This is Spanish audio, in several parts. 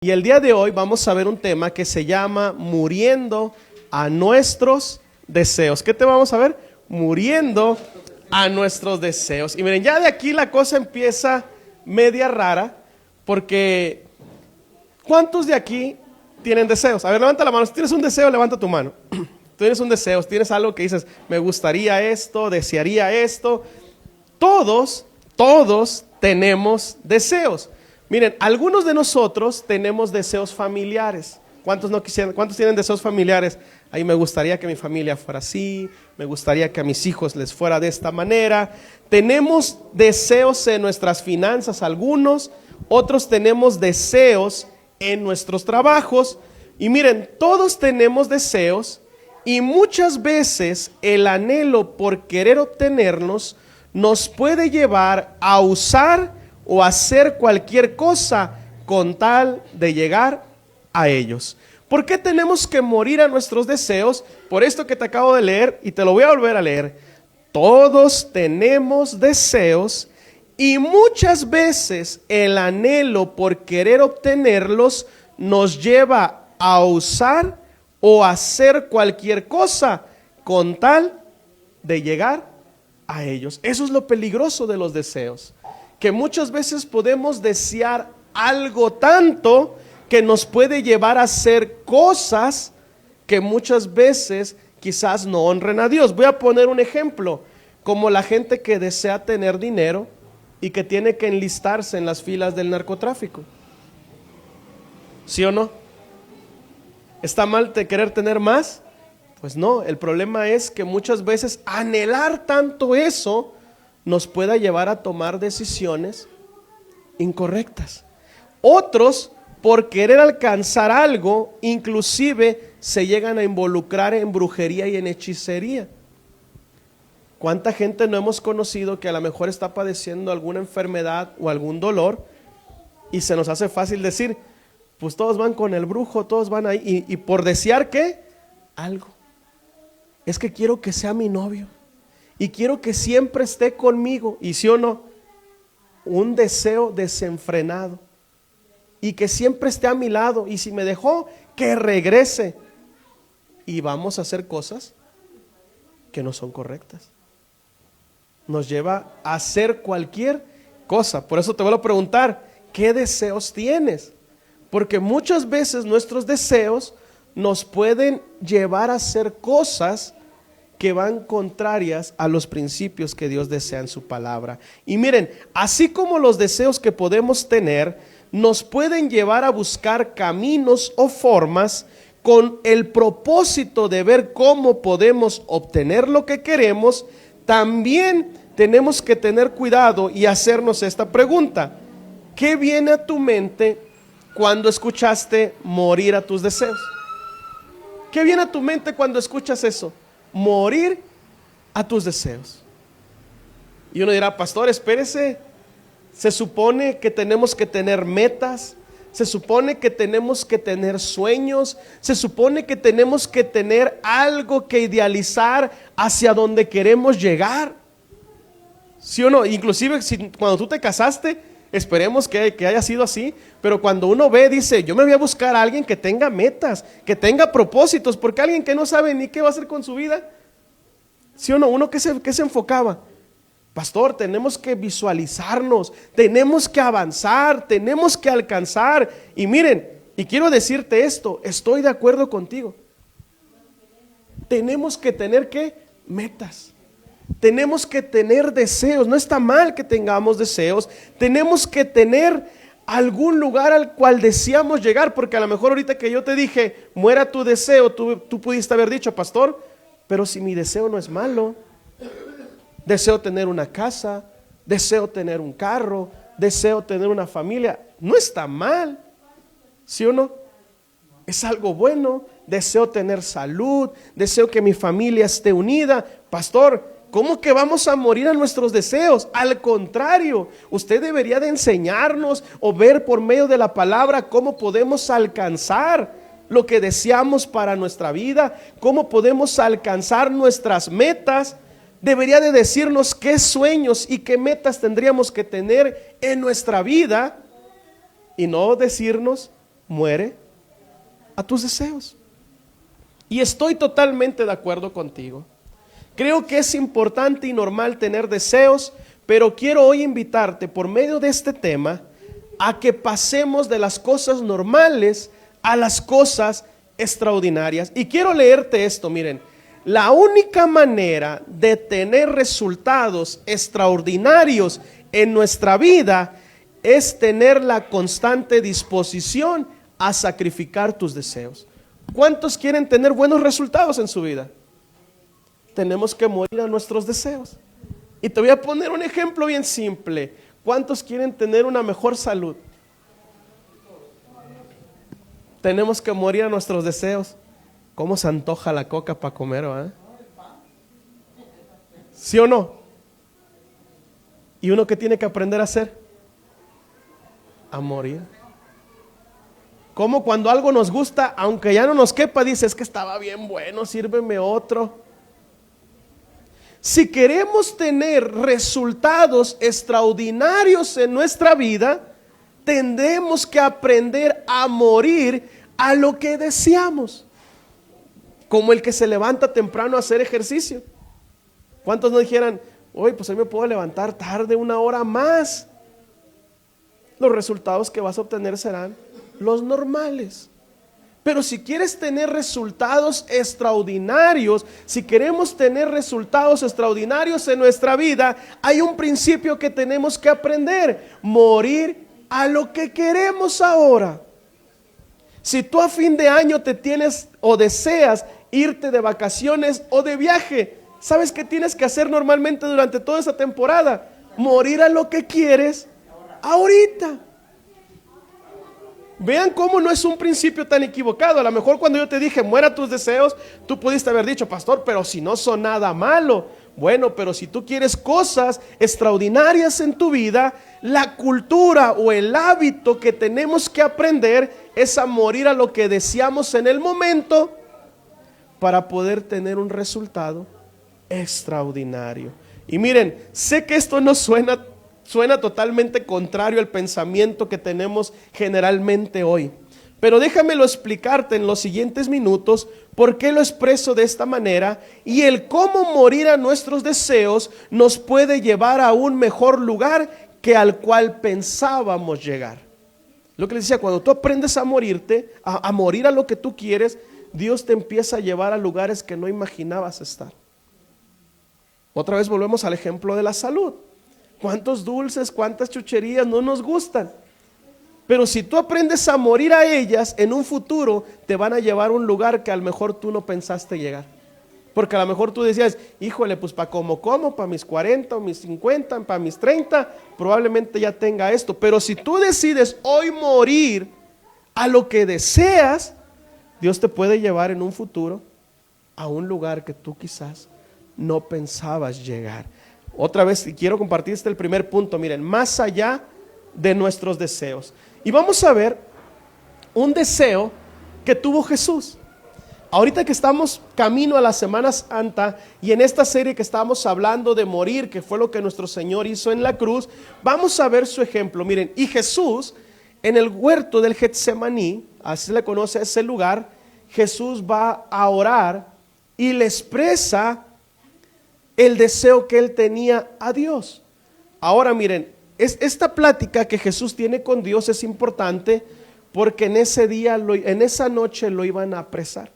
Y el día de hoy vamos a ver un tema que se llama muriendo a nuestros deseos. ¿Qué te vamos a ver? Muriendo a nuestros deseos. Y miren, ya de aquí la cosa empieza media rara, porque ¿cuántos de aquí tienen deseos? A ver, levanta la mano. Si tienes un deseo, levanta tu mano. Tienes un deseo, tienes algo que dices, me gustaría esto, desearía esto. Todos tenemos deseos. Miren, algunos de nosotros tenemos deseos familiares. ¿Cuántos tienen deseos familiares? Ahí me gustaría que mi familia fuera así, me gustaría que a mis hijos les fuera de esta manera. Tenemos deseos en nuestras finanzas algunos, otros tenemos deseos en nuestros trabajos. Y miren, todos tenemos deseos y muchas veces el anhelo por querer obtenerlos nos puede llevar a usar o hacer cualquier cosa con tal de llegar a ellos. ¿Por qué tenemos que morir a nuestros deseos? Por esto que te acabo de leer y te lo voy a volver a leer. Todos tenemos deseos y muchas veces el anhelo por querer obtenerlos nos lleva a usar o hacer cualquier cosa con tal de llegar a ellos. Eso es lo peligroso de los deseos, que muchas veces podemos desear algo tanto que nos puede llevar a hacer cosas que muchas veces quizás no honren a Dios. Voy a poner un ejemplo, como la gente que desea tener dinero y que tiene que enlistarse en las filas del narcotráfico. ¿Sí o no? ¿Está mal querer tener más? Pues no, el problema es que muchas veces anhelar tanto eso nos pueda llevar a tomar decisiones incorrectas. Otros, por querer alcanzar algo, inclusive se llegan a involucrar en brujería y en hechicería. ¿Cuánta gente no hemos conocido que a lo mejor está padeciendo alguna enfermedad o algún dolor y se nos hace fácil decir, pues todos van con el brujo, todos van ahí, y por desear ¿qué? Algo. Es que quiero que sea mi novio y quiero que siempre esté conmigo, y sí o no, un deseo desenfrenado, y que siempre esté a mi lado, y si me dejó, que regrese, y vamos a hacer cosas que no son correctas. Nos lleva a hacer cualquier cosa. Por eso te voy a preguntar, ¿qué deseos tienes? Porque muchas veces nuestros deseos nos pueden llevar a hacer cosas que van contrarias a los principios que Dios desea en su palabra. Y miren, así como los deseos que podemos tener nos pueden llevar a buscar caminos o formas con el propósito de ver cómo podemos obtener lo que queremos, también tenemos que tener cuidado y hacernos esta pregunta: ¿qué viene a tu mente cuando escuchaste morir a tus deseos? ¿Qué viene a tu mente cuando escuchas eso? Morir a tus deseos. Y uno dirá, pastor, espérese, se supone que tenemos que tener metas, se supone que tenemos que tener sueños, se supone que tenemos que tener algo que idealizar hacia donde queremos llegar. ¿Sí o no? Inclusive cuando tú te casaste, esperemos que haya sido así, pero cuando uno ve, dice, yo me voy a buscar a alguien que tenga metas, que tenga propósitos, porque alguien que no sabe ni qué va a hacer con su vida. ¿Sí o no? Uno que se enfocaba, pastor, tenemos que visualizarnos, tenemos que avanzar, tenemos que alcanzar. Y miren, y quiero decirte esto, estoy de acuerdo contigo. Tenemos que tener ¿qué? Metas. Tenemos que tener deseos. No está mal que tengamos deseos. Tenemos que tener algún lugar al cual deseamos llegar, porque a lo mejor ahorita que yo te dije muera tu deseo, tú pudiste haber dicho, pastor, pero si mi deseo no es malo, deseo tener una casa, deseo tener un carro, deseo tener una familia, no está mal, ¿sí o no? Es algo bueno. Deseo tener salud, deseo que mi familia esté unida. Pastor, ¿cómo que vamos a morir a nuestros deseos? Al contrario, usted debería de enseñarnos o ver por medio de la palabra cómo podemos alcanzar lo que deseamos para nuestra vida, cómo podemos alcanzar nuestras metas. Debería de decirnos qué sueños y qué metas tendríamos que tener en nuestra vida, y no decirnos muere a tus deseos. Y estoy totalmente de acuerdo contigo. Creo que es importante y normal tener deseos, pero quiero hoy invitarte por medio de este tema a que pasemos de las cosas normales a las cosas extraordinarias. Y quiero leerte esto, miren. La única manera de tener resultados extraordinarios en nuestra vida es tener la constante disposición a sacrificar tus deseos. ¿Cuántos quieren tener buenos resultados en su vida? Tenemos que morir a nuestros deseos. Y te voy a poner un ejemplo bien simple. ¿Cuántos quieren tener una mejor salud? Tenemos que morir a nuestros deseos. ¿Cómo se antoja la coca para comer, ¿verdad? ¿Sí o no? ¿Y uno qué tiene que aprender a hacer? A morir. Como cuando algo nos gusta, aunque ya no nos quepa, dice, es que estaba bien bueno, sírveme otro. Si queremos tener resultados extraordinarios en nuestra vida, tendremos que aprender a morir a lo que deseamos. Como el que se levanta temprano a hacer ejercicio. ¿Cuántos no dijeran, hoy pues hoy me puedo levantar tarde 1 hora más? Los resultados que vas a obtener serán los normales. Pero si quieres tener resultados extraordinarios, si queremos tener resultados extraordinarios en nuestra vida, hay un principio que tenemos que aprender: morir a lo que queremos ahora. Si tú a fin de año te tienes o deseas irte de vacaciones o de viaje, ¿sabes qué tienes que hacer normalmente durante toda esa temporada? Morir a lo que quieres ahorita. Vean cómo no es un principio tan equivocado. A lo mejor cuando yo te dije muera tus deseos, tú pudiste haber dicho, pastor, pero si no son nada malo. Bueno, pero si tú quieres cosas extraordinarias en tu vida, la cultura o el hábito que tenemos que aprender es a morir a lo que deseamos en el momento para poder tener un resultado extraordinario. Y miren, sé que esto no suena totalmente contrario al pensamiento que tenemos generalmente hoy, pero déjamelo explicarte en los siguientes minutos por qué lo expreso de esta manera y el cómo morir a nuestros deseos nos puede llevar a un mejor lugar que al cual pensábamos llegar. Lo que les decía, cuando tú aprendes a morirte, a morir a lo que tú quieres, Dios te empieza a llevar a lugares que no imaginabas estar. Otra vez volvemos al ejemplo de la salud. ¿Cuántos dulces, cuántas chucherías no nos gustan? Pero si tú aprendes a morir a ellas, en un futuro te van a llevar a un lugar que a lo mejor tú no pensaste llegar. Porque a lo mejor tú decías, híjole, pues para para mis 40 o mis 50, para mis 30, probablemente ya tenga esto. Pero si tú decides hoy morir a lo que deseas, Dios te puede llevar en un futuro a un lugar que tú quizás no pensabas llegar. Otra vez quiero compartir el primer punto, miren, más allá de nuestros deseos. Y vamos a ver un deseo que tuvo Jesús. Ahorita que estamos camino a la Semana Santa y en esta serie que estamos hablando de morir, que fue lo que nuestro Señor hizo en la cruz, vamos a ver su ejemplo. Miren, y Jesús en el huerto del Getsemaní, así se le conoce a ese lugar, Jesús va a orar y le expresa el deseo que él tenía a Dios. Ahora miren, esta plática que Jesús tiene con Dios es importante porque en ese día, en esa noche lo iban a apresar.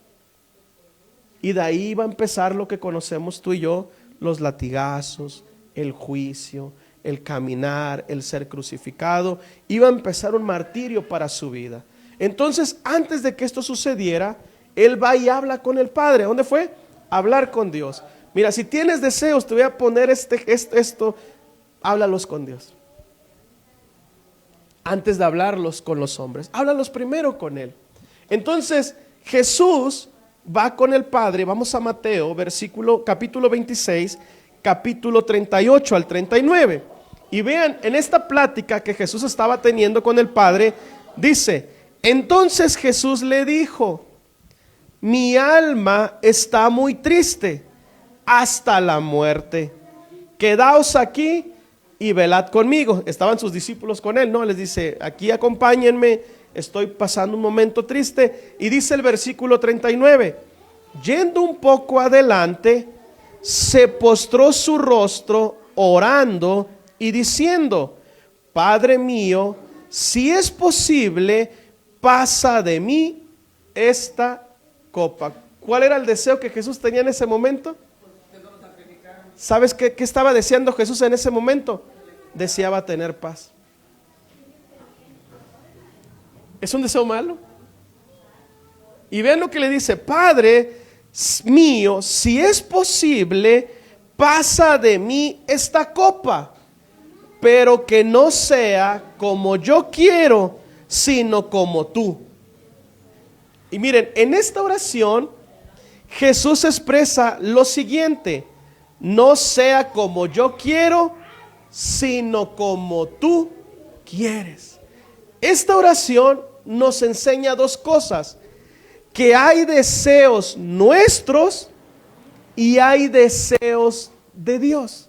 Y de ahí iba a empezar lo que conocemos tú y yo, los latigazos, el juicio, el caminar, el ser crucificado. Iba a empezar un martirio para su vida. Entonces, antes de que esto sucediera, él va y habla con el Padre. ¿Dónde fue? Hablar con Dios. Mira, si tienes deseos, te voy a poner esto, háblalos con Dios. Antes de hablarlos con los hombres, háblalos primero con Él. Entonces, Jesús va con el Padre. Vamos a Mateo, capítulo 26, capítulo 38 al 39. Y vean, en esta plática que Jesús estaba teniendo con el Padre, dice, entonces Jesús le dijo, mi alma está muy triste hasta la muerte. Quedaos aquí y velad conmigo. Estaban sus discípulos con él, ¿no? Les dice, aquí acompáñenme, estoy pasando un momento triste. Y dice el versículo 39, yendo un poco adelante, se postró su rostro orando y diciendo, Padre mío, si es posible, pasa de mí esta copa. ¿Cuál era el deseo que Jesús tenía en ese momento? ¿Sabes qué estaba deseando Jesús en ese momento? Deseaba tener paz. ¿Es un deseo malo? Y vean lo que le dice, Padre mío, si es posible, pasa de mí esta copa, pero que no sea como yo quiero, sino como tú. Y miren, en esta oración Jesús expresa lo siguiente: no sea como yo quiero, sino como tú quieres. Esta oración nos enseña dos cosas: que hay deseos nuestros y hay deseos de Dios.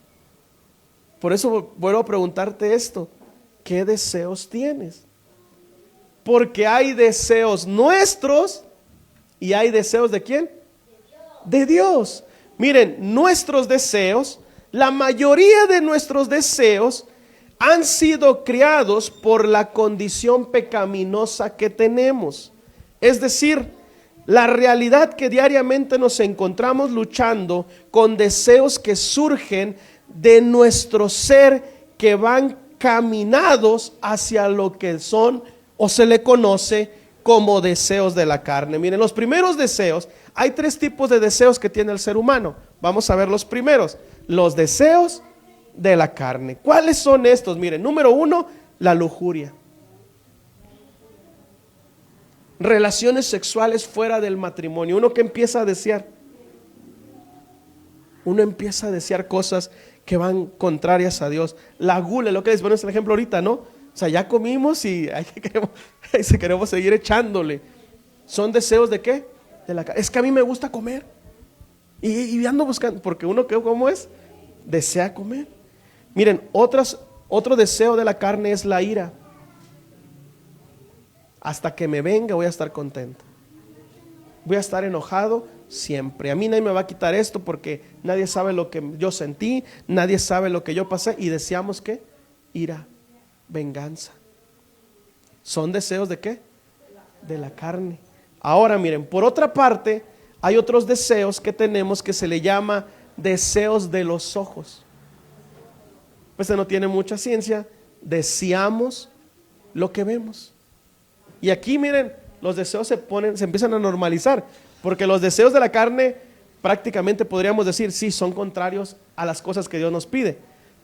Por eso vuelvo a preguntarte esto: ¿qué deseos tienes? Porque hay deseos nuestros y hay deseos ¿de quién? De Dios. Miren, nuestros deseos, la mayoría de nuestros deseos han sido creados por la condición pecaminosa que tenemos. Es decir, la realidad que diariamente nos encontramos luchando con deseos que surgen de nuestro ser, que van caminados hacia lo que son o se le conoce como deseos de la carne. Miren, los primeros deseos, hay tres tipos de deseos que tiene el ser humano. Vamos a ver los primeros, los deseos de la carne. ¿Cuáles son estos? Miren, número uno, la lujuria. Relaciones sexuales fuera del matrimonio. Uno que empieza a desear. Uno empieza a desear cosas que van contrarias a Dios. La gula, lo que les ponemos el ejemplo ahorita, ¿no? O sea, ya comimos y queremos seguir echándole. ¿Son deseos de qué? De la carne. Es que a mí me gusta comer. Y ando buscando, porque uno, ¿cómo es? Desea comer. Miren, otro deseo de la carne es la ira. Hasta que me venga voy a estar contento. Voy a estar enojado siempre. A mí nadie me va a quitar esto porque nadie sabe lo que yo sentí, nadie sabe lo que yo pasé. Y deseamos ¿qué? Ira, venganza. ¿Son deseos de qué? De la carne. Ahora miren, por otra parte, hay otros deseos que tenemos que se le llama deseos de los ojos. Pues no tiene mucha ciencia. Deseamos lo que vemos. Y aquí miren, los deseos se empiezan a normalizar, porque los deseos de la carne prácticamente podríamos decir, sí, son contrarios a las cosas que Dios nos pide.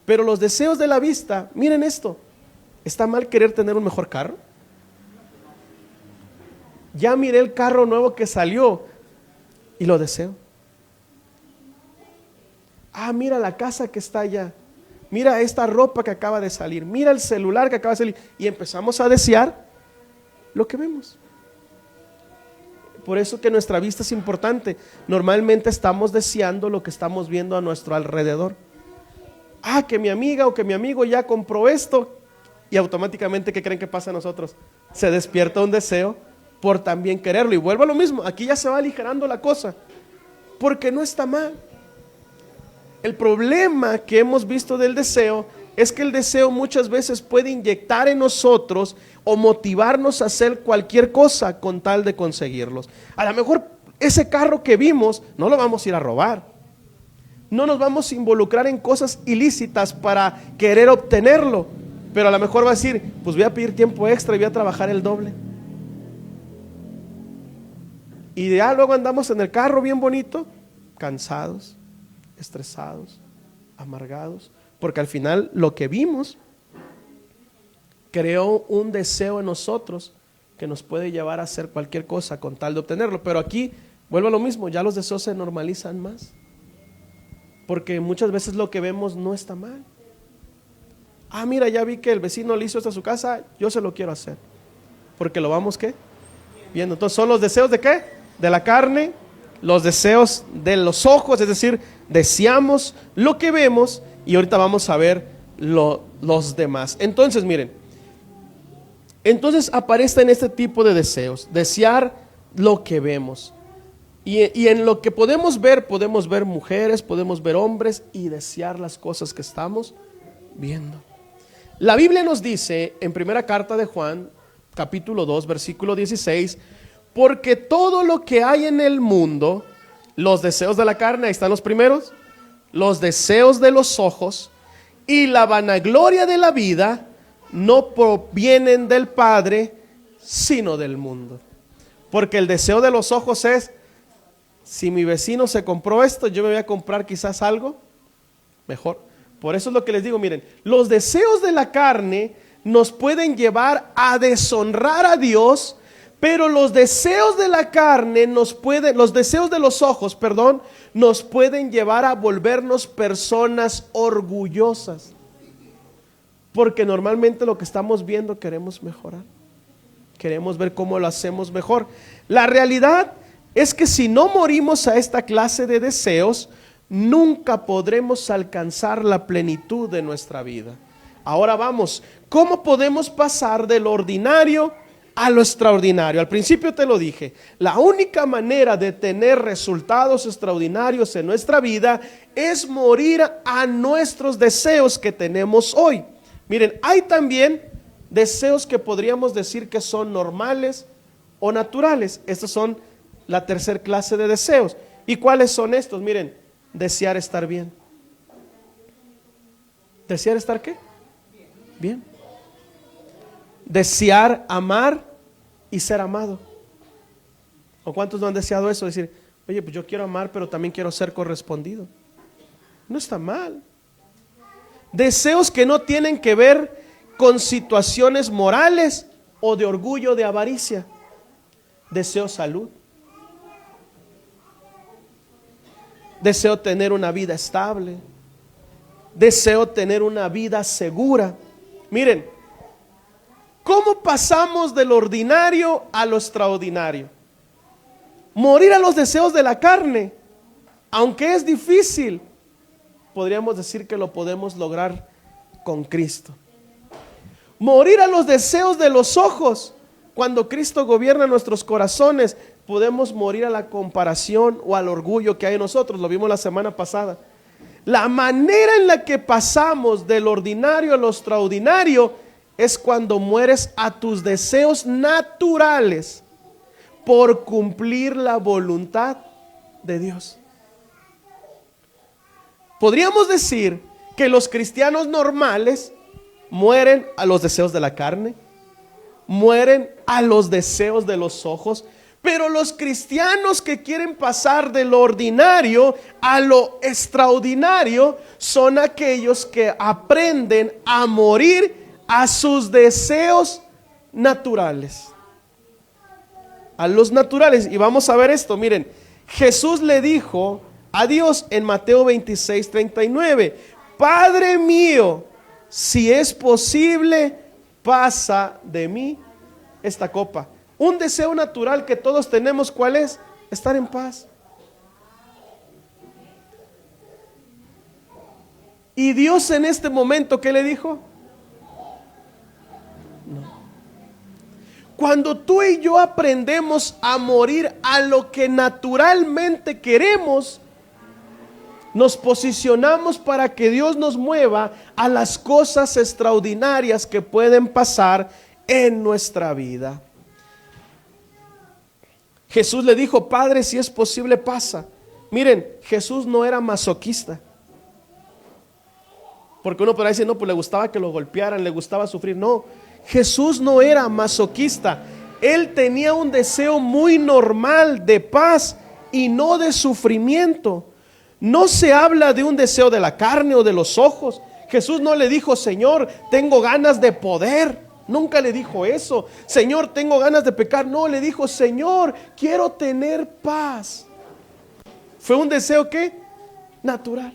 Pero los deseos de la vista, miren esto, ¿está mal querer tener un mejor carro? Ya miré el carro nuevo que salió y lo deseo. Ah, mira la casa que está allá. Mira esta ropa que acaba de salir. Mira el celular que acaba de salir. Y empezamos a desear lo que vemos. Por eso que nuestra vista es importante. Normalmente estamos deseando lo que estamos viendo a nuestro alrededor. Ah, que mi amiga o que mi amigo ya compró esto. Y automáticamente, ¿qué creen que pasa a nosotros? Se despierta un deseo por también quererlo. Y vuelvo a lo mismo, aquí ya se va aligerando la cosa, porque no está mal. El problema que hemos visto del deseo es que el deseo muchas veces puede inyectar en nosotros o motivarnos a hacer cualquier cosa con tal de conseguirlos. A lo mejor ese carro que vimos no lo vamos a ir a robar, no nos vamos a involucrar en cosas ilícitas para querer obtenerlo, pero a lo mejor va a decir, pues voy a pedir tiempo extra y voy a trabajar el doble. Y ya luego andamos en el carro bien bonito, cansados, estresados, amargados, porque al final lo que vimos creó un deseo en nosotros que nos puede llevar a hacer cualquier cosa con tal de obtenerlo. Pero aquí vuelvo a lo mismo, ya los deseos se normalizan más, porque muchas veces lo que vemos no está mal. Ah, mira, ya vi que el vecino le hizo esto a su casa, yo se lo quiero hacer, porque lo vamos ¿qué? Viendo. Entonces son los deseos de ¿qué? De la carne, los deseos de los ojos, es decir, deseamos lo que vemos, y ahorita vamos a ver los demás. Entonces miren, Entonces aparecen este tipo de deseos, desear lo que vemos. Y en lo que podemos ver mujeres, podemos ver hombres y desear las cosas que estamos viendo. La Biblia nos dice en primera carta de Juan, capítulo 2, versículo 16, porque todo lo que hay en el mundo, los deseos de la carne, ahí están los primeros, los deseos de los ojos y la vanagloria de la vida, no provienen del Padre, sino del mundo. Porque el deseo de los ojos es, si mi vecino se compró esto, yo me voy a comprar quizás algo mejor. Por eso es lo que les digo, miren, los deseos de la carne nos pueden llevar a deshonrar a Dios, pero los deseos de la carne los deseos de los ojos, nos pueden llevar a volvernos personas orgullosas. Porque normalmente lo que estamos viendo queremos mejorar. Queremos ver cómo lo hacemos mejor. La realidad es que si no morimos a esta clase de deseos, nunca podremos alcanzar la plenitud de nuestra vida. Ahora vamos, ¿cómo podemos pasar de lo ordinario a lo extraordinario? Al principio te lo dije, la única manera de tener resultados extraordinarios en nuestra vida es morir a nuestros deseos que tenemos hoy. Miren, hay también deseos que podríamos decir que son normales o naturales. Estos son la tercera clase de deseos. ¿Y cuáles son estos? Miren, desear estar bien. ¿Desear estar qué? Bien. Desear amar y ser amado. ¿O cuántos no han deseado eso? Decir, oye, pues yo quiero amar, pero también quiero ser correspondido. No está mal. Deseos que no tienen que ver con situaciones morales o de orgullo, de avaricia. Deseo salud. Deseo tener una vida estable. Deseo tener una vida segura. Miren, ¿cómo pasamos de lo ordinario a lo extraordinario? Morir a los deseos de la carne, aunque es difícil, podríamos decir que lo podemos lograr con Cristo. Morir a los deseos de los ojos, cuando Cristo gobierna nuestros corazones, podemos morir a la comparación o al orgullo que hay en nosotros. Lo vimos la semana pasada. La manera en la que pasamos del ordinario a lo extraordinario es cuando mueres a tus deseos naturales por cumplir la voluntad de Dios. Podríamos decir que los cristianos normales mueren a los deseos de la carne, mueren a los deseos de los ojos, pero los cristianos que quieren pasar de lo ordinario a lo extraordinario son aquellos que aprenden a morir a sus deseos naturales. A los naturales. Y vamos a ver esto, miren, Jesús le dijo a Dios en Mateo 26:39, Padre mío, si es posible, pasa de mí esta copa. Un deseo natural que todos tenemos, ¿cuál es? Estar en paz. Y Dios en este momento, ¿qué le dijo? No. Cuando tú y yo aprendemos a morir a lo que naturalmente queremos, nos posicionamos para que Dios nos mueva a las cosas extraordinarias que pueden pasar en nuestra vida. Jesús le dijo, Padre, si es posible, pasa. Miren, Jesús no era masoquista. Porque uno podrá decir, no, pues le gustaba que lo golpearan, le gustaba sufrir. No, Jesús no era masoquista. Él tenía un deseo muy normal de paz y no de sufrimiento. No se habla de un deseo de la carne o de los ojos. Jesús no le dijo, Señor, tengo ganas de poder. Nunca le dijo eso. Señor, tengo ganas de pecar. No, le dijo, Señor, quiero tener paz. Fue un deseo, ¿qué? Natural.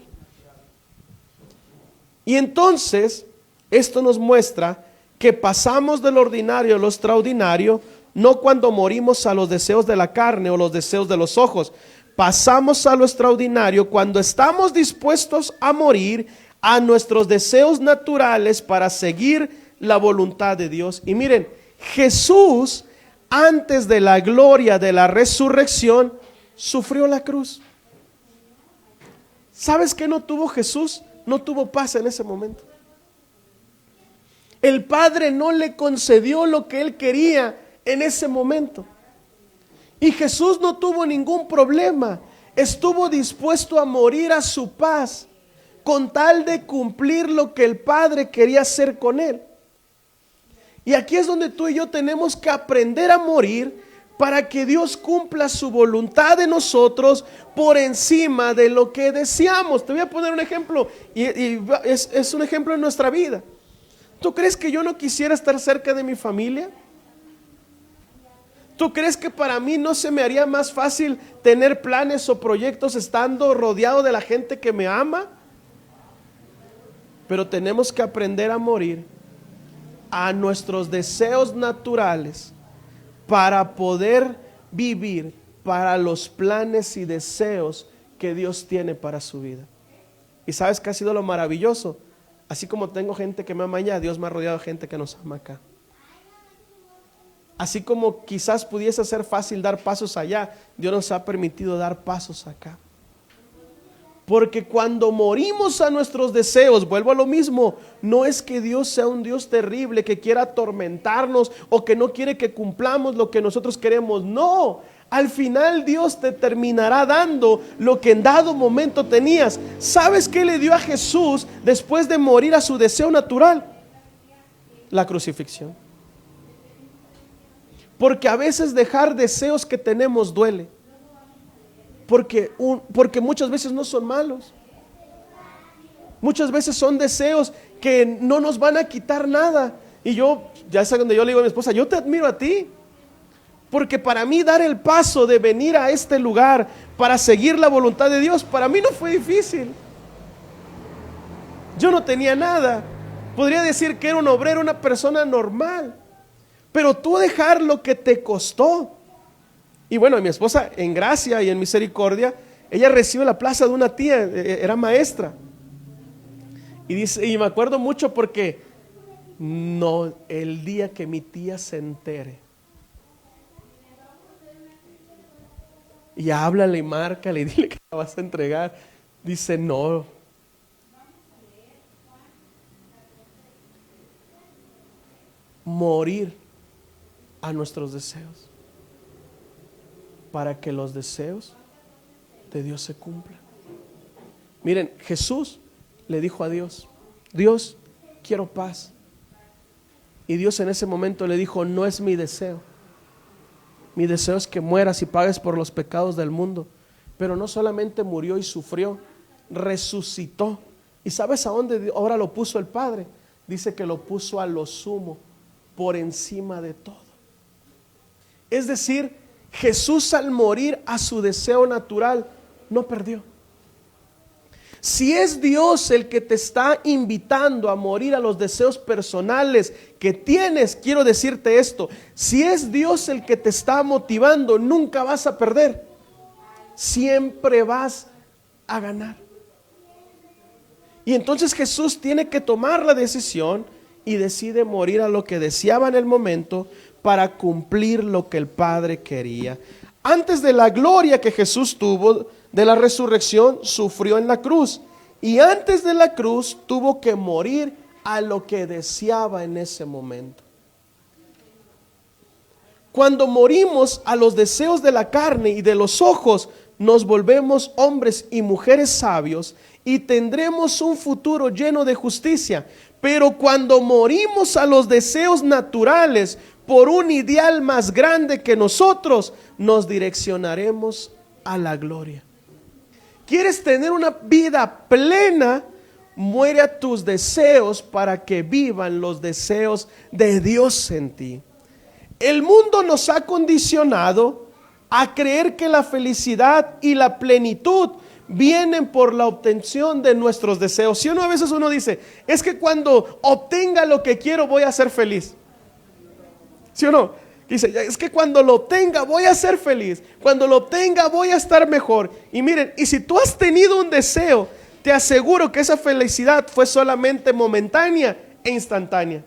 Y entonces, esto nos muestra que pasamos de lo ordinario a lo extraordinario, no cuando morimos a los deseos de la carne o los deseos de los ojos. Pasamos a lo extraordinario cuando estamos dispuestos a morir a nuestros deseos naturales para seguir la voluntad de Dios. Y miren, Jesús, antes de la gloria de la resurrección, sufrió la cruz. ¿Sabes qué no tuvo Jesús? No tuvo paz en ese momento. El Padre no le concedió lo que él quería en ese momento. Y Jesús no tuvo ningún problema. Estuvo dispuesto a morir a su paz con tal de cumplir lo que el Padre quería hacer con él. Y aquí es donde tú y yo tenemos que aprender a morir para que Dios cumpla su voluntad en nosotros por encima de lo que deseamos. Te voy a poner un ejemplo y es un ejemplo en nuestra vida. ¿Tú crees que yo no quisiera estar cerca de mi familia? ¿Tú crees que para mí no se me haría más fácil tener planes o proyectos estando rodeado de la gente que me ama? Pero tenemos que aprender a morir a nuestros deseos naturales para poder vivir para los planes y deseos que Dios tiene para su vida. ¿Y sabes qué ha sido lo maravilloso? Así como tengo gente que me ama allá, Dios me ha rodeado de gente que nos ama acá. Así como quizás pudiese ser fácil dar pasos allá, Dios nos ha permitido dar pasos acá. Porque cuando morimos a nuestros deseos, vuelvo a lo mismo, no es que Dios sea un Dios terrible que quiera atormentarnos o que no quiere que cumplamos lo que nosotros queremos. No, al final Dios te terminará dando lo que en dado momento tenías. ¿Sabes qué le dio a Jesús después de morir a su deseo natural? La crucifixión. Porque a veces dejar deseos que tenemos duele. Porque muchas veces no son malos. Muchas veces son deseos que no nos van a quitar nada. Y yo, ya es donde yo le digo a mi esposa, yo te admiro a ti. Porque para mí dar el paso de venir a este lugar para seguir la voluntad de Dios, para mí no fue difícil. Yo no tenía nada. Podría decir que era un obrero, una persona normal. Pero tú dejar lo que te costó. Y bueno, mi esposa en gracia y en misericordia, ella recibe la plaza de una tía, era maestra. Y dice, y me acuerdo mucho porque no, el día que mi tía se entere, y háblale y márcale y dile que la vas a entregar, dice no. Morir a nuestros deseos para que los deseos de Dios se cumplan. Miren, Jesús le dijo a Dios, Dios, quiero paz. Y Dios en ese momento le dijo, no es mi deseo. Mi deseo es que mueras y pagues por los pecados del mundo. Pero no solamente murió y sufrió, resucitó. ¿Y sabes a dónde ahora lo puso el Padre? Dice que lo puso a lo sumo, por encima de todo. Es decir, Jesús al morir a su deseo natural no perdió. Si es Dios el que te está invitando a morir a los deseos personales que tienes, quiero decirte esto, si es Dios el que te está motivando, nunca vas a perder, siempre vas a ganar. Y entonces Jesús tiene que tomar la decisión y decide morir a lo que deseaba en el momento para cumplir lo que el Padre quería. Antes de la gloria que Jesús tuvo de la resurrección, sufrió en la cruz. Y antes de la cruz tuvo que morir a lo que deseaba en ese momento. Cuando morimos a los deseos de la carne y de los ojos, nos volvemos hombres y mujeres sabios y tendremos un futuro lleno de justicia. Pero cuando morimos a los deseos naturales por un ideal más grande que nosotros, nos direccionaremos a la gloria. ¿Quieres tener una vida plena? Muere a tus deseos para que vivan los deseos de Dios en ti. El mundo nos ha condicionado a creer que la felicidad y la plenitud vienen por la obtención de nuestros deseos. Si uno a veces uno dice, es que cuando obtenga lo que quiero voy a ser feliz. ¿Sí o no? Dice, es que cuando lo obtenga voy a ser feliz. Cuando lo obtenga voy a estar mejor. Y miren, y si tú has tenido un deseo, te aseguro que esa felicidad fue solamente momentánea e instantánea.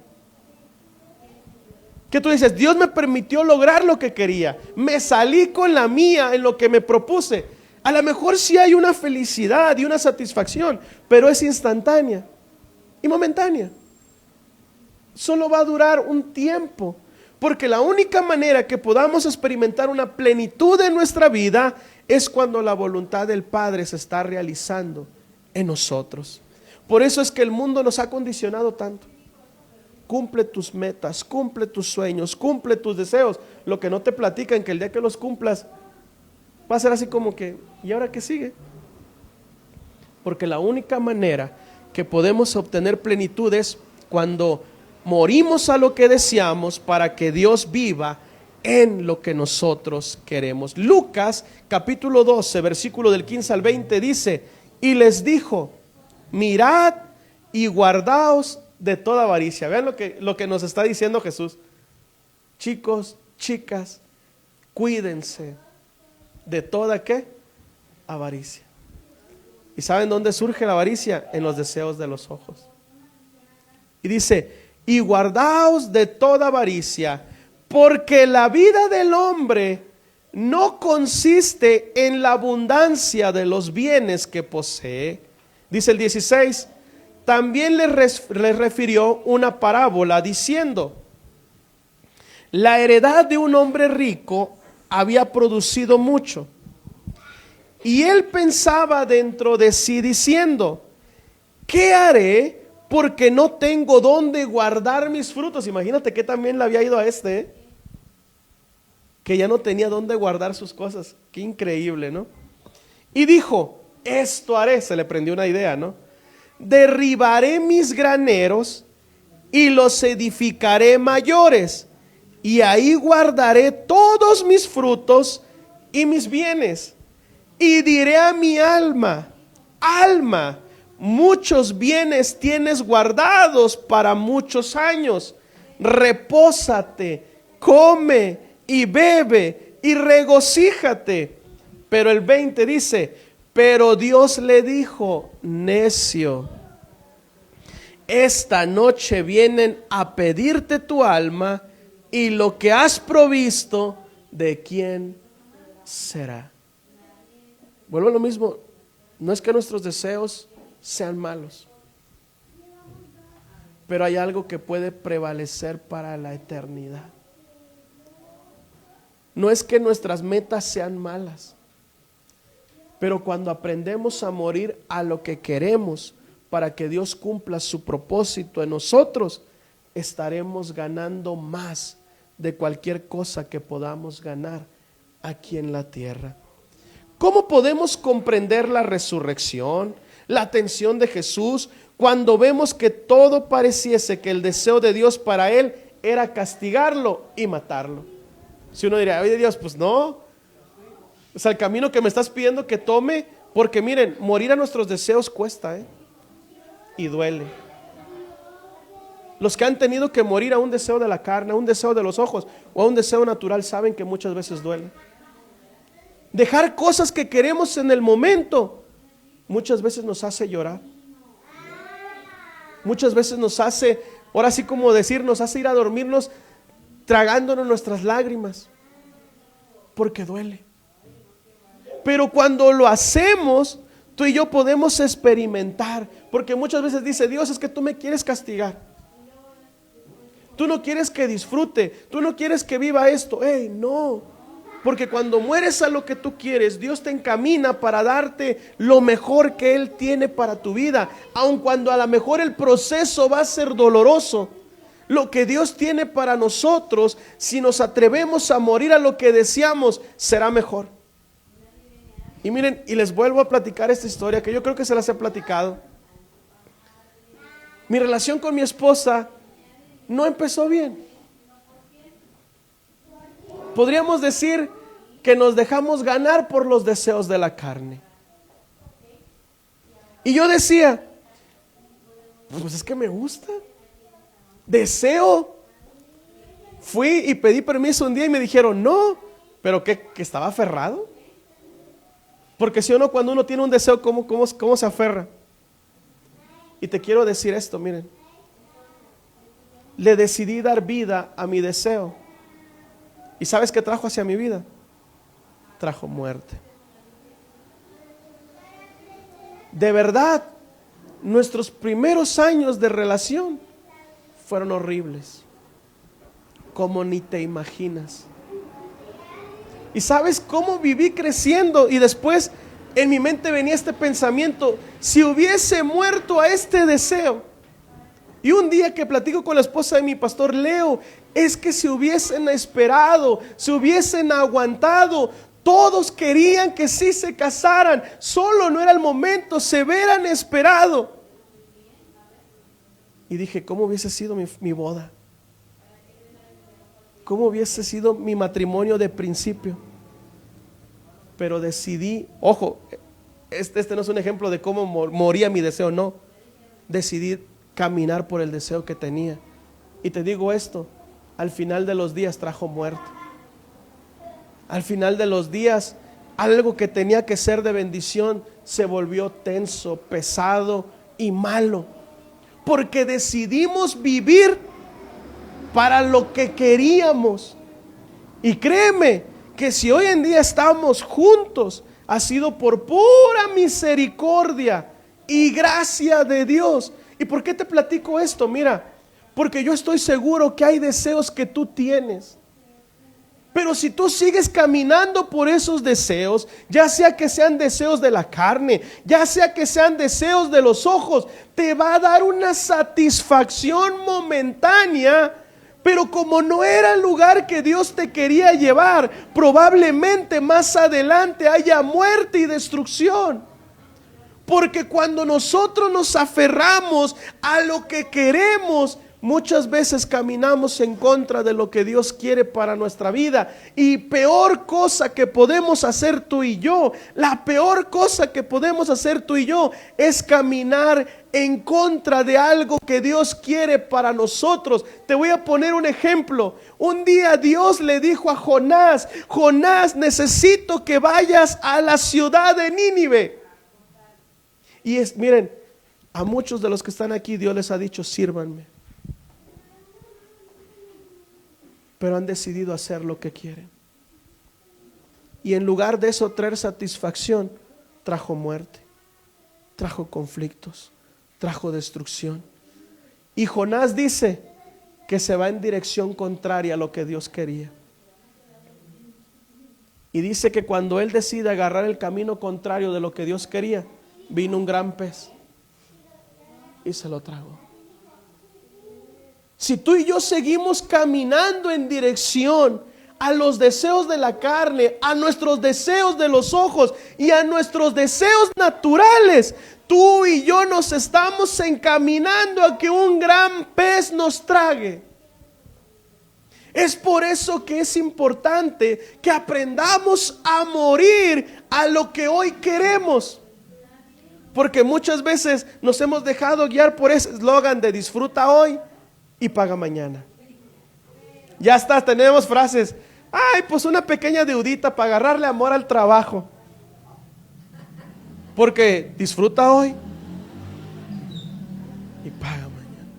Que tú dices, Dios me permitió lograr lo que quería. Me salí con la mía en lo que me propuse. A lo mejor sí hay una felicidad y una satisfacción, pero es instantánea y momentánea. Solo va a durar un tiempo. Porque la única manera que podamos experimentar una plenitud en nuestra vida es cuando la voluntad del Padre se está realizando en nosotros. Por eso es que el mundo nos ha condicionado tanto. Cumple tus metas, cumple tus sueños, cumple tus deseos. Lo que no te platican, que el día que los cumplas va a ser así como que, ¿y ahora qué sigue? Porque la única manera que podemos obtener plenitud es cuando morimos a lo que deseamos para que Dios viva en lo que nosotros queremos. Lucas capítulo 12, versículo del 15 al 20 dice, y les dijo, mirad y guardaos de toda avaricia. Vean lo que nos está diciendo Jesús. Chicos, chicas, cuídense de toda ¿qué? Avaricia. ¿Y saben dónde surge la avaricia? En los deseos de los ojos. Y dice, y guardaos de toda avaricia, porque la vida del hombre no consiste en la abundancia de los bienes que posee. Dice el 16, también les refirió una parábola diciendo, la heredad de un hombre rico había producido mucho. Y él pensaba dentro de sí diciendo, ¿qué haré? Porque no tengo dónde guardar mis frutos. Imagínate que también le había ido a que ya no tenía dónde guardar sus cosas. Qué increíble, ¿no? Y dijo, esto haré, se le prendió una idea, ¿no? Derribaré mis graneros y los edificaré mayores, y ahí guardaré todos mis frutos y mis bienes. Y diré a mi alma, alma, muchos bienes tienes guardados para muchos años. Repósate, come y bebe y regocíjate. Pero el 20 dice, pero Dios le dijo, necio, esta noche vienen a pedirte tu alma y lo que has provisto, ¿de quién será? Vuelvo a lo mismo, no es que nuestros deseos sean malos, pero hay algo que puede prevalecer para la eternidad. No es que nuestras metas sean malas, pero cuando aprendemos a morir a lo que queremos para que Dios cumpla su propósito en nosotros, estaremos ganando más de cualquier cosa que podamos ganar aquí en la tierra. ¿Cómo podemos comprender la resurrección, la atención de Jesús, cuando vemos que todo pareciese que el deseo de Dios para él era castigarlo y matarlo? Si uno diría, oye Dios, pues no, o sea, el camino que me estás pidiendo que tome, porque miren, morir a nuestros deseos cuesta, y duele. Los que han tenido que morir a un deseo de la carne, a un deseo de los ojos o a un deseo natural, saben que muchas veces duele. Dejar cosas que queremos en el momento muchas veces nos hace llorar. Muchas veces nos hace, ahora sí como decir, nos hace ir a dormirnos tragándonos nuestras lágrimas, porque duele. Pero cuando lo hacemos, tú y yo podemos experimentar, porque muchas veces dice Dios, es que tú me quieres castigar, tú no quieres que disfrute, tú no quieres que viva esto. No, porque cuando mueres a lo que tú quieres, Dios te encamina para darte lo mejor que Él tiene para tu vida, aun cuando a lo mejor el proceso va a ser doloroso. Lo que Dios tiene para nosotros, si nos atrevemos a morir a lo que deseamos, será mejor. Y miren, y les vuelvo a platicar esta historia que yo creo que se las he platicado. Mi relación con mi esposa no empezó bien. Podríamos decir que nos dejamos ganar por los deseos de la carne. Y yo decía, pues es que me gusta, deseo. Fui y pedí permiso un día y me dijeron no, pero que estaba aferrado. Porque si o no, cuando uno tiene un deseo, ¿cómo se aferra? Y te quiero decir esto, miren. le decidí dar vida a mi deseo. ¿Y sabes qué trajo hacia mi vida? Trajo muerte. De verdad, nuestros primeros años de relación fueron horribles, como ni te imaginas. ¿Y sabes cómo viví creciendo? Y después en mi mente venía este pensamiento: si hubiese muerto a este deseo. Y un día que platico con la esposa de mi pastor Leo, es que si hubiesen esperado, si hubiesen aguantado, todos querían que sí se casaran, solo no era el momento, se hubieran esperado. Y dije, ¿cómo hubiese sido mi boda? ¿Cómo hubiese sido mi matrimonio de principio? Pero decidí, ojo, este no es un ejemplo de cómo moría mi deseo, no. Decidí caminar por el deseo que tenía. Y te digo esto, al final de los días trajo muerte. Al final de los días, algo que tenía que ser de bendición se volvió tenso, pesado y malo. Porque decidimos vivir para lo que queríamos. Y créeme que si hoy en día estamos juntos, ha sido por pura misericordia y gracia de Dios. ¿Y por qué te platico esto? Mira, porque yo estoy seguro que hay deseos que tú tienes. Pero si tú sigues caminando por esos deseos, ya sea que sean deseos de la carne, ya sea que sean deseos de los ojos, te va a dar una satisfacción momentánea. Pero como no era el lugar que Dios te quería llevar, probablemente más adelante haya muerte y destrucción. Porque cuando nosotros nos aferramos a lo que queremos, muchas veces caminamos en contra de lo que Dios quiere para nuestra vida. Y peor cosa que podemos hacer tú y yo, la peor cosa que podemos hacer tú y yo es caminar en contra de algo que Dios quiere para nosotros. Te voy a poner un ejemplo. Un día Dios le dijo a Jonás: Jonás, necesito que vayas a la ciudad de Nínive. Y miren, a muchos de los que están aquí Dios les ha dicho: sírvanme. Pero han decidido hacer lo que quieren. Y en lugar de eso traer satisfacción, trajo muerte, trajo conflictos, trajo destrucción. Y Jonás dice que se va en dirección contraria a lo que Dios quería. Y dice que cuando él decide agarrar el camino contrario de lo que Dios quería, vino un gran pez y se lo tragó. Si tú y yo seguimos caminando en dirección a los deseos de la carne, a nuestros deseos de los ojos y a nuestros deseos naturales, tú y yo nos estamos encaminando a que un gran pez nos trague. Es por eso que es importante que aprendamos a morir a lo que hoy queremos. Porque muchas veces nos hemos dejado guiar por ese eslogan de disfruta hoy y paga mañana. Ya está, tenemos frases: ay, pues una pequeña deudita para agarrarle amor al trabajo. Porque disfruta hoy y paga mañana.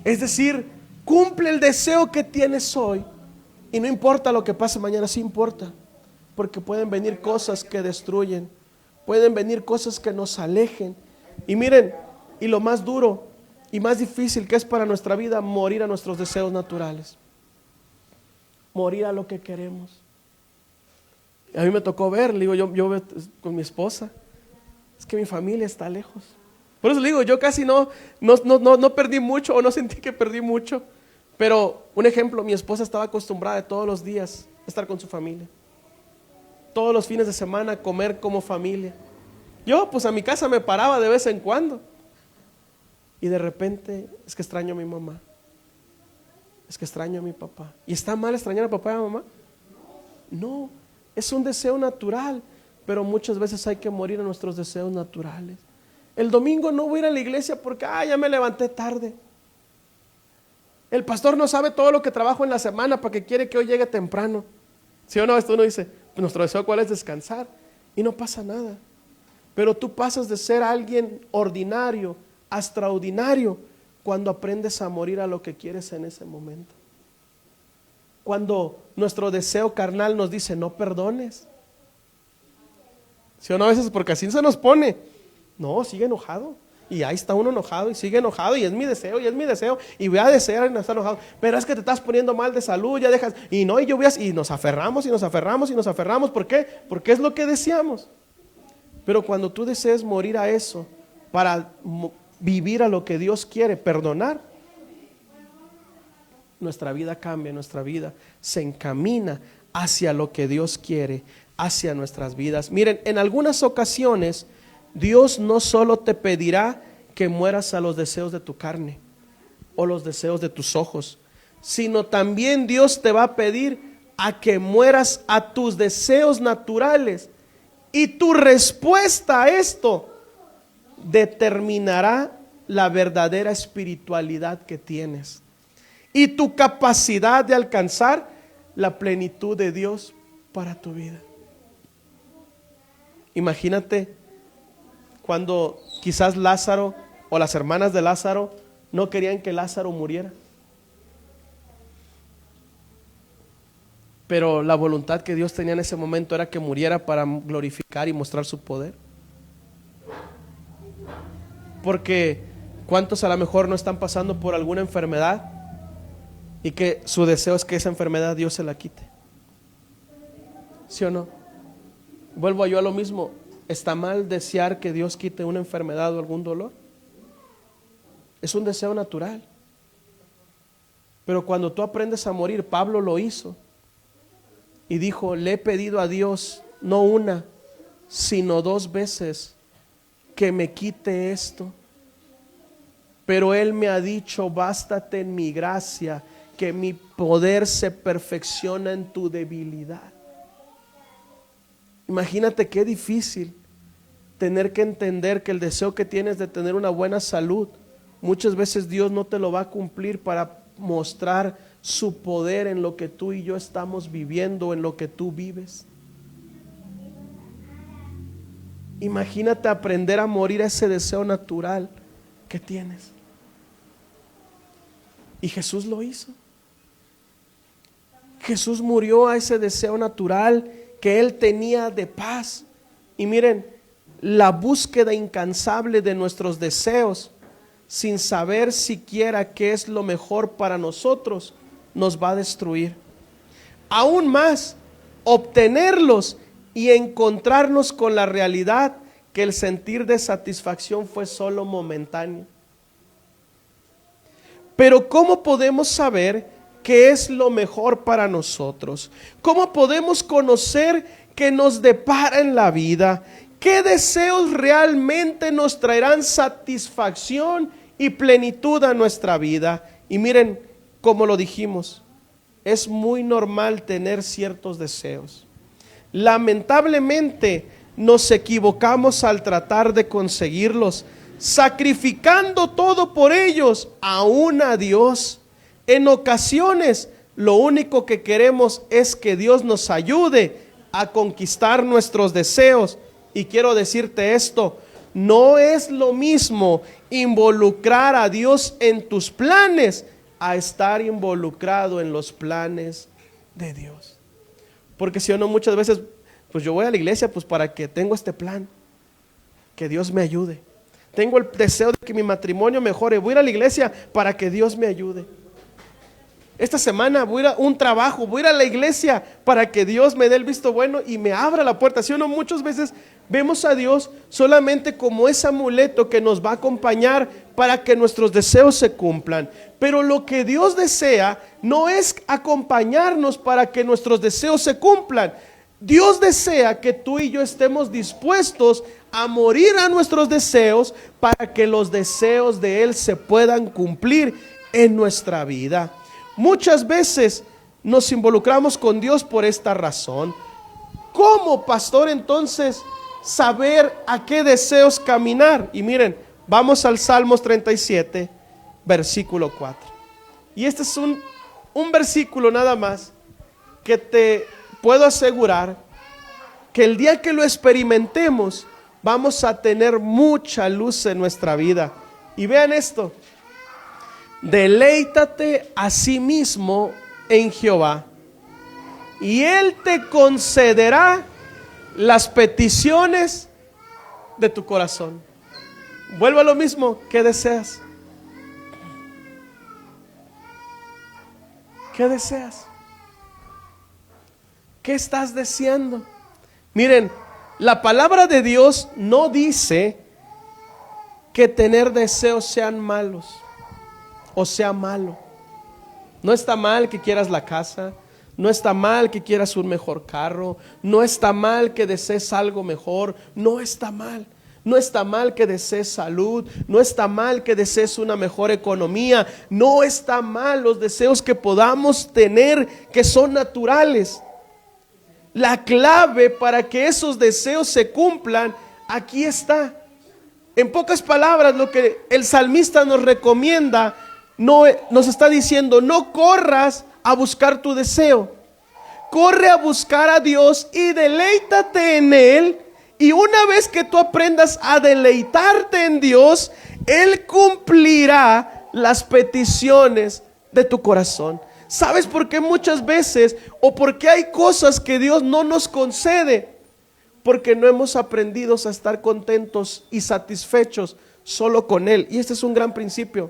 Es decir, cumple el deseo que tienes hoy y no importa lo que pase mañana. Sí importa, porque pueden venir cosas que destruyen, pueden venir cosas que nos alejen. Y miren, y lo más duro y más difícil que es para nuestra vida: morir a nuestros deseos naturales, morir a lo que queremos. A mí me tocó ver, le digo, yo con mi esposa, es que mi familia está lejos. Por eso le digo, yo casi no perdí mucho, o no sentí que perdí mucho. Pero un ejemplo, mi esposa estaba acostumbrada de todos los días estar con su familia, todos los fines de semana comer como familia. Yo pues a mi casa me paraba de vez en cuando. Y de repente, es que extraño a mi mamá, es que extraño a mi papá. ¿Y está mal extrañar a papá y a mamá? No, es un deseo natural. Pero muchas veces hay que morir a nuestros deseos naturales. El domingo no voy a ir a la iglesia porque ya me levanté tarde. El pastor no sabe todo lo que trabajo en la semana para que quiere que hoy llegue temprano. ¿Sí o no? Esto uno dice, pues nuestro deseo cuál es: descansar. Y no pasa nada. Pero tú pasas de ser alguien ordinario a extraordinario cuando aprendes a morir a lo que quieres en ese momento. Cuando nuestro deseo carnal nos dice, no perdones. ¿Sí o no? A veces porque así se nos pone. No, sigue enojado. Y ahí está uno enojado y sigue enojado y es mi deseo y es mi deseo y voy a desear no estar enojado. Pero es que te estás poniendo mal de salud, ya dejas. Y no, y yo voy a, y nos aferramos y nos aferramos y nos aferramos. ¿Por qué? Porque es lo que deseamos. Pero cuando tú desees morir a eso para vivir a lo que Dios quiere, perdonar, nuestra vida cambia, nuestra vida se encamina hacia lo que Dios quiere, hacia nuestras vidas. Miren, en algunas ocasiones Dios no solo te pedirá que mueras a los deseos de tu carne o los deseos de tus ojos, sino también Dios te va a pedir a que mueras a tus deseos naturales. Y tu respuesta a esto determinará la verdadera espiritualidad que tienes y tu capacidad de alcanzar la plenitud de Dios para tu vida. Imagínate cuando quizás Lázaro o las hermanas de Lázaro no querían que Lázaro muriera, pero la voluntad que Dios tenía en ese momento era que muriera para glorificar y mostrar su poder. Porque ¿cuántos a lo mejor no están pasando por alguna enfermedad y que su deseo es que esa enfermedad Dios se la quite? ¿Sí o no? Vuelvo yo a lo mismo. ¿Está mal desear que Dios quite una enfermedad o algún dolor? Es un deseo natural. Pero cuando tú aprendes a morir, Pablo lo hizo y dijo, le he pedido a Dios no una, sino 2 veces que me quite esto. Pero Él me ha dicho, bástate en mi gracia, que mi poder se perfecciona en tu debilidad. Imagínate qué difícil tener que entender que el deseo que tienes de tener una buena salud, muchas veces Dios no te lo va a cumplir para mostrar su poder en lo que tú y yo estamos viviendo, en lo que tú vives. Imagínate aprender a morir a ese deseo natural que tienes. Y Jesús lo hizo. Jesús murió a ese deseo natural que Él tenía de paz. Y miren, la búsqueda incansable de nuestros deseos, sin saber siquiera qué es lo mejor para nosotros, nos va a destruir. Aún más, obtenerlos y encontrarnos con la realidad que el sentir de satisfacción fue solo momentáneo. Pero ¿cómo podemos saber qué es lo mejor para nosotros? ¿Cómo podemos conocer qué nos depara en la vida? ¿Qué deseos realmente nos traerán satisfacción y plenitud a nuestra vida? Y miren, como lo dijimos, es muy normal tener ciertos deseos. Lamentablemente nos equivocamos al tratar de conseguirlos, sacrificando todo por ellos, aún a Dios. En ocasiones lo único que queremos es que Dios nos ayude a conquistar nuestros deseos. Y quiero decirte esto, no es lo mismo involucrar a Dios en tus planes a estar involucrado en los planes de Dios. Porque si o no, muchas veces, pues yo voy a la iglesia pues para que tengo este plan, que Dios me ayude. Tengo el deseo de que mi matrimonio mejore, voy a ir a la iglesia para que Dios me ayude. Esta semana voy a ir a un trabajo, voy a ir a la iglesia para que Dios me dé el visto bueno y me abra la puerta. ¿Sí o no? Muchas veces vemos a Dios solamente como ese amuleto que nos va a acompañar para que nuestros deseos se cumplan. Pero lo que Dios desea no es acompañarnos para que nuestros deseos se cumplan. Dios desea que tú y yo estemos dispuestos a morir a nuestros deseos para que los deseos de Él se puedan cumplir en nuestra vida. Muchas veces nos involucramos con Dios por esta razón. ¿Cómo, pastor, entonces saber a qué deseos caminar? Y miren, vamos al Salmos 37, versículo 4. Y este es un versículo nada más que te puedo asegurar que el día que lo experimentemos vamos a tener mucha luz en nuestra vida. Y vean esto, Deleítate a sí mismo en Jehová, y Él te concederá las peticiones de tu corazón. Vuelvo a lo mismo. ¿Qué deseas? ¿Qué deseas? ¿Qué estás deseando? Miren, la palabra de Dios no dice que tener deseos sean malos o sea malo. No está mal que quieras la casa, no está mal que quieras un mejor carro, no está mal que desees algo mejor, no está mal. No está mal que desees salud, no está mal que desees una mejor economía, no está mal los deseos que podamos tener que son naturales. La clave para que esos deseos se cumplan, aquí está. En pocas palabras, lo que el salmista nos recomienda, nos está diciendo: no corras a buscar tu deseo, corre a buscar a Dios y deleítate en Él. Y una vez que tú aprendas a deleitarte en Dios, Él cumplirá las peticiones de tu corazón. ¿Sabes por qué muchas veces, o por qué hay cosas que Dios no nos concede? Porque no hemos aprendido a estar contentos y satisfechos solo con Él. Y este es un gran principio.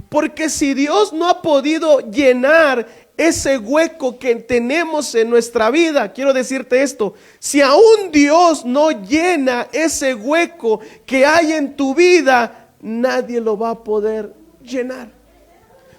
Porque si Dios no ha podido llenar ese hueco que tenemos en nuestra vida, quiero decirte esto: si aún Dios no llena ese hueco que hay en tu vida, nadie lo va a poder llenar.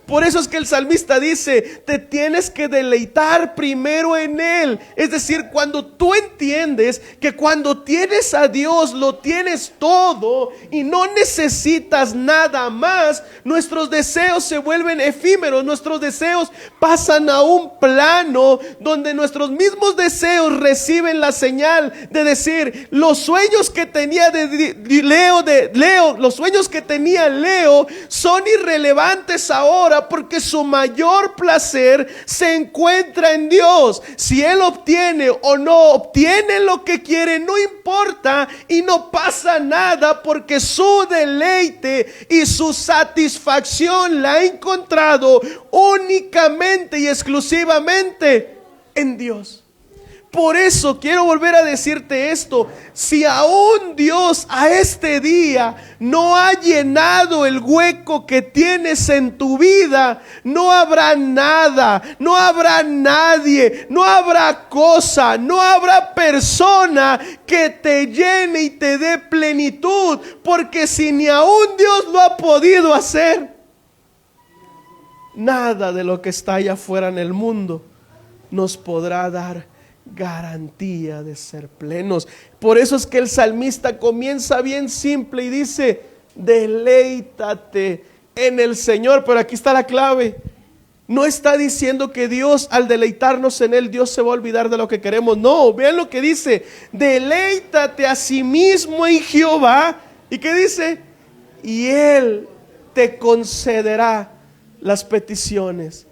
Por eso es que el salmista dice: te tienes que deleitar primero en Él. Es decir, cuando tú entiendes que cuando tienes a Dios lo tienes todo y no necesitas nada más, nuestros deseos se vuelven efímeros. Nuestros deseos pasan a un plano donde nuestros mismos deseos reciben la señal de decir: los sueños que tenía Leo, los sueños que tenía Leo son irrelevantes ahora, porque su mayor placer se encuentra en Dios. Si él obtiene o no obtiene lo que quiere, no importa y no pasa nada, porque su deleite y su satisfacción la ha encontrado únicamente y exclusivamente en Dios. Por eso quiero volver a decirte esto: si aún Dios a este día no ha llenado el hueco que tienes en tu vida, no habrá nada, no habrá nadie, no habrá cosa, no habrá persona que te llene y te dé plenitud. Porque si ni aún Dios lo ha podido hacer, nada de lo que está allá afuera en el mundo nos podrá dar garantía de ser plenos. Por eso es que el salmista comienza bien simple y dice: deleítate en el Señor. Pero aquí está la clave: no está diciendo que Dios, al deleitarnos en Él, Dios se va a olvidar de lo que queremos. No, vean lo que dice: deleítate a sí mismo en Jehová. ¿Y qué dice? Y Él te concederá las peticiones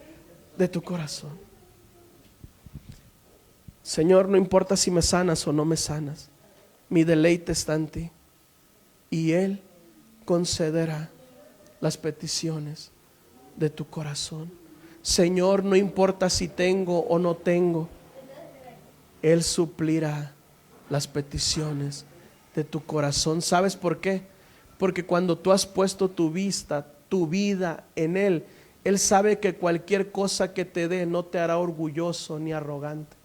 de tu corazón. Señor, no importa si me sanas o no me sanas, mi deleite está en ti, y Él concederá las peticiones de tu corazón. Señor, no importa si tengo o no tengo, Él suplirá las peticiones de tu corazón. ¿Sabes por qué? Porque cuando tú has puesto tu vista, tu vida en Él, Él sabe que cualquier cosa que te dé no te hará orgulloso ni arrogante.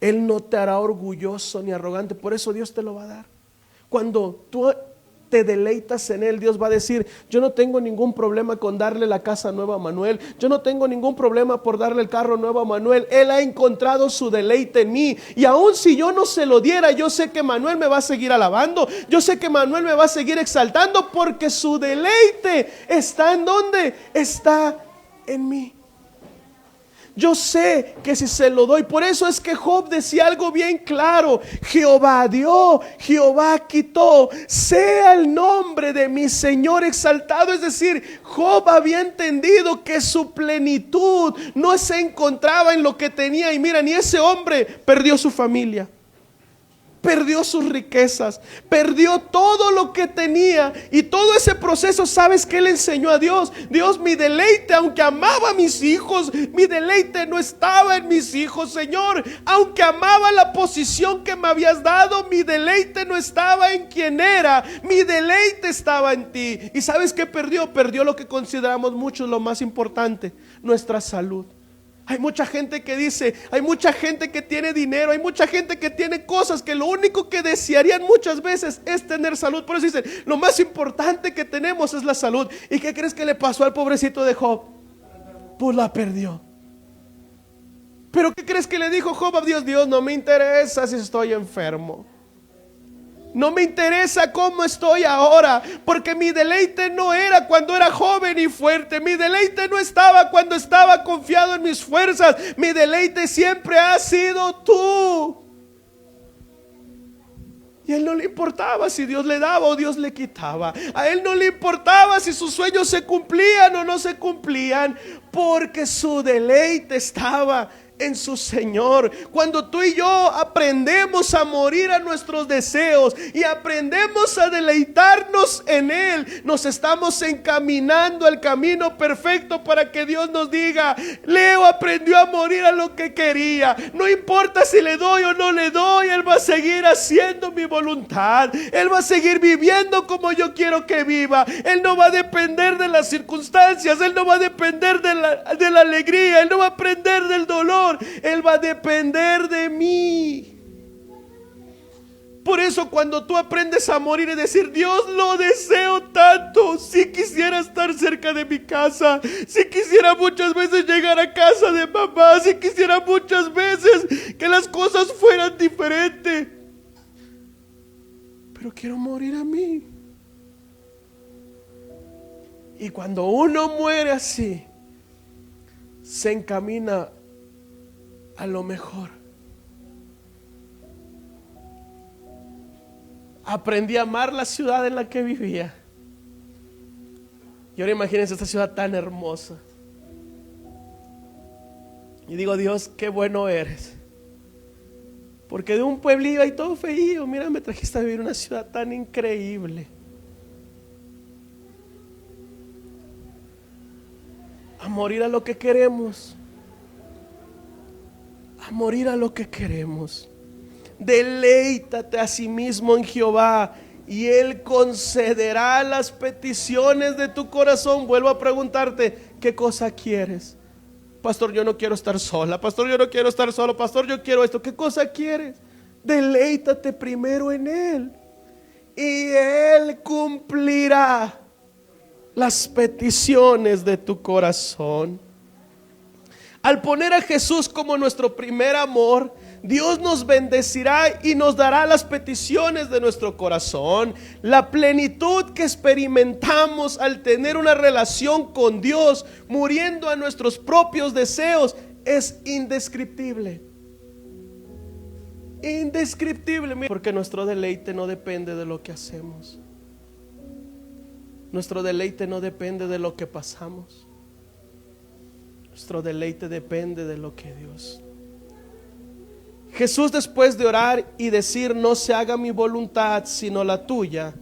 Él no te hará orgulloso ni arrogante. Por eso Dios te lo va a dar. Cuando tú te deleitas en Él, Dios va a decir: yo no tengo ningún problema con darle la casa nueva a Manuel, yo no tengo ningún problema por darle el carro nuevo a Manuel. Él ha encontrado su deleite en mí, y aun si yo no se lo diera, yo sé que Manuel me va a seguir alabando, yo sé que Manuel me va a seguir exaltando, porque su deleite está ¿en dónde? Está en mí. Yo sé que si se lo doy. Por eso es que Job decía algo bien claro: Jehová dio, Jehová quitó, sea el nombre de mi Señor exaltado. Es decir, Job había entendido que su plenitud no se encontraba en lo que tenía. Y mira, ni ese hombre perdió su familia, perdió sus riquezas, perdió todo lo que tenía. Y todo ese proceso, ¿sabes qué le enseñó a Dios? Dios, mi deleite, aunque amaba a mis hijos, mi deleite no estaba en mis hijos, Señor. Aunque amaba la posición que me habías dado, mi deleite no estaba en quien era, mi deleite estaba en ti. ¿Y sabes qué perdió? Perdió lo que consideramos muchos lo más importante: nuestra salud. Hay mucha gente que dice, hay mucha gente que tiene dinero, hay mucha gente que tiene cosas que lo único que desearían muchas veces es tener salud. Por eso dicen, lo más importante que tenemos es la salud. ¿Y qué crees que le pasó al pobrecito de Job? Pues la perdió. ¿Pero qué crees que le dijo Job a Dios? Dios, no me interesa si estoy enfermo. No me interesa cómo estoy ahora, porque mi deleite no era cuando era joven y fuerte. Mi deleite no estaba cuando estaba confiado en mis fuerzas. Mi deleite siempre ha sido tú. Y a él no le importaba si Dios le daba o Dios le quitaba. A él no le importaba si sus sueños se cumplían o no se cumplían, porque su deleite estaba en su Señor. Cuando tú y yo aprendemos a morir a nuestros deseos y aprendemos a deleitarnos en Él, nos estamos encaminando al camino perfecto para que Dios nos diga: Leo aprendió a morir a lo que quería. No importa si le doy o no le doy, Él va a seguir haciendo mi voluntad. Él va a seguir viviendo como yo quiero que viva. Él no va a depender de las circunstancias. Él no va a depender de la alegría. Él no va a depender del dolor. Él va a depender de mí. Por eso cuando tú aprendes a morir y decir: Dios, lo deseo tanto, si quisiera estar cerca de mi casa, si quisiera muchas veces llegar a casa de mamá, si quisiera muchas veces que las cosas fueran diferentes, pero quiero morir a mí. Y cuando uno muere así, se encamina a lo mejor. Aprendí a amar la ciudad en la que vivía. Y ahora imagínense esta ciudad tan hermosa. Y digo: Dios, qué bueno eres. Porque de un pueblillo ahí todo feío, mira, me trajiste a vivir una ciudad tan increíble. A morir a lo que queremos. A morir a lo que queremos. Deleítate a sí mismo en Jehová y Él concederá las peticiones de tu corazón. Vuelvo a preguntarte: ¿qué cosa quieres? Pastor, yo no quiero estar sola. Pastor, yo no quiero estar solo. Pastor, yo quiero esto. ¿Qué cosa quieres? Deleítate primero en Él y Él cumplirá las peticiones de tu corazón. Al poner a Jesús como nuestro primer amor, Dios nos bendecirá y nos dará las peticiones de nuestro corazón. La plenitud que experimentamos al tener una relación con Dios, muriendo a nuestros propios deseos, es indescriptible. Indescriptible, porque nuestro deleite no depende de lo que hacemos. Nuestro deleite no depende de lo que pasamos. Nuestro deleite depende de lo que Dios. Jesús, después de orar y decir: no se haga mi voluntad sino la tuya,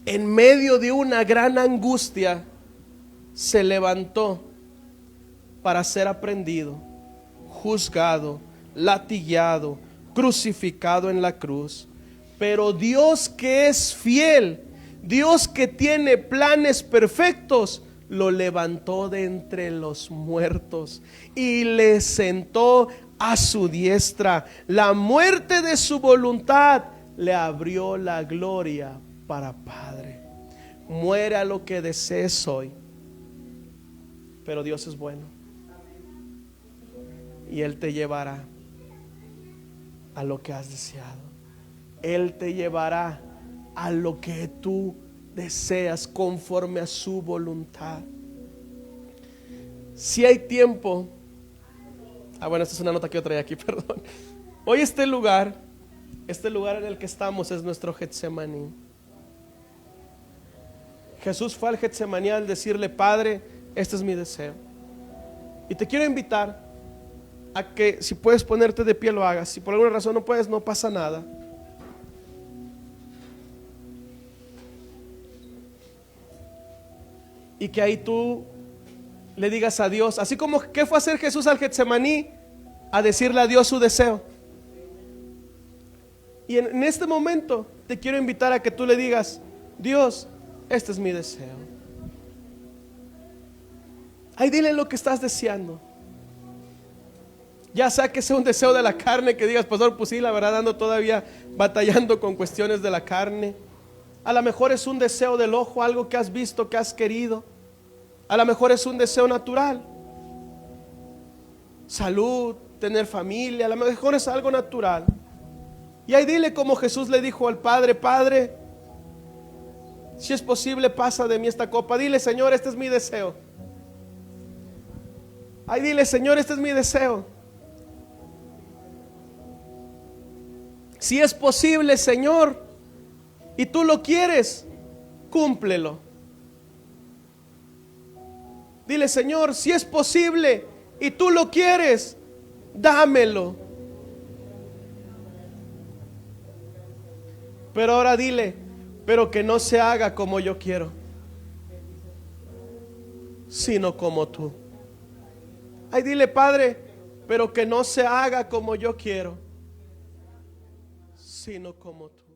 en medio de una gran angustia, se levantó para ser aprendido, juzgado, latigado, crucificado en la cruz. Pero Dios, que es fiel, Dios que tiene planes perfectos, lo levantó de entre los muertos y le sentó a su diestra. La muerte de su voluntad le abrió la gloria para Padre. Muere a lo que desees hoy, pero Dios es bueno y Él te llevará a lo que has deseado. Él te llevará a lo que tú deseas conforme a su voluntad. Si hay tiempo. Bueno, esta es una nota que yo traía aquí, perdón. Hoy este lugar en el que estamos es nuestro Getsemaní. Jesús fue al Getsemaní al decirle: Padre, este es mi deseo. Y te quiero invitar a que si puedes ponerte de pie lo hagas. Si por alguna razón no puedes, no pasa nada. Y que ahí tú le digas a Dios, así como ¿qué fue a hacer Jesús al Getsemaní? A decirle a Dios su deseo. Y en este momento te quiero invitar a que tú le digas, Dios, este es mi deseo. Ahí dile lo que estás deseando. Ya sea que sea un deseo de la carne, que digas, pastor, pues sí, la verdad ando todavía batallando con cuestiones de la carne. A lo mejor es un deseo del ojo, algo que has visto, que has querido. A lo mejor es un deseo natural. Salud, tener familia, a lo mejor es algo natural. Y ahí dile como Jesús le dijo al Padre, Padre, si es posible, pasa de mí esta copa. Dile, Señor, este es mi deseo. Ahí dile, Señor, este es mi deseo. Si es posible, Señor, y tú lo quieres, cúmplelo. Dile, Señor, si es posible y tú lo quieres, dámelo. Pero ahora dile, pero que no se haga como yo quiero, sino como tú. Ay, dile, Padre, pero que no se haga como yo quiero, sino como tú.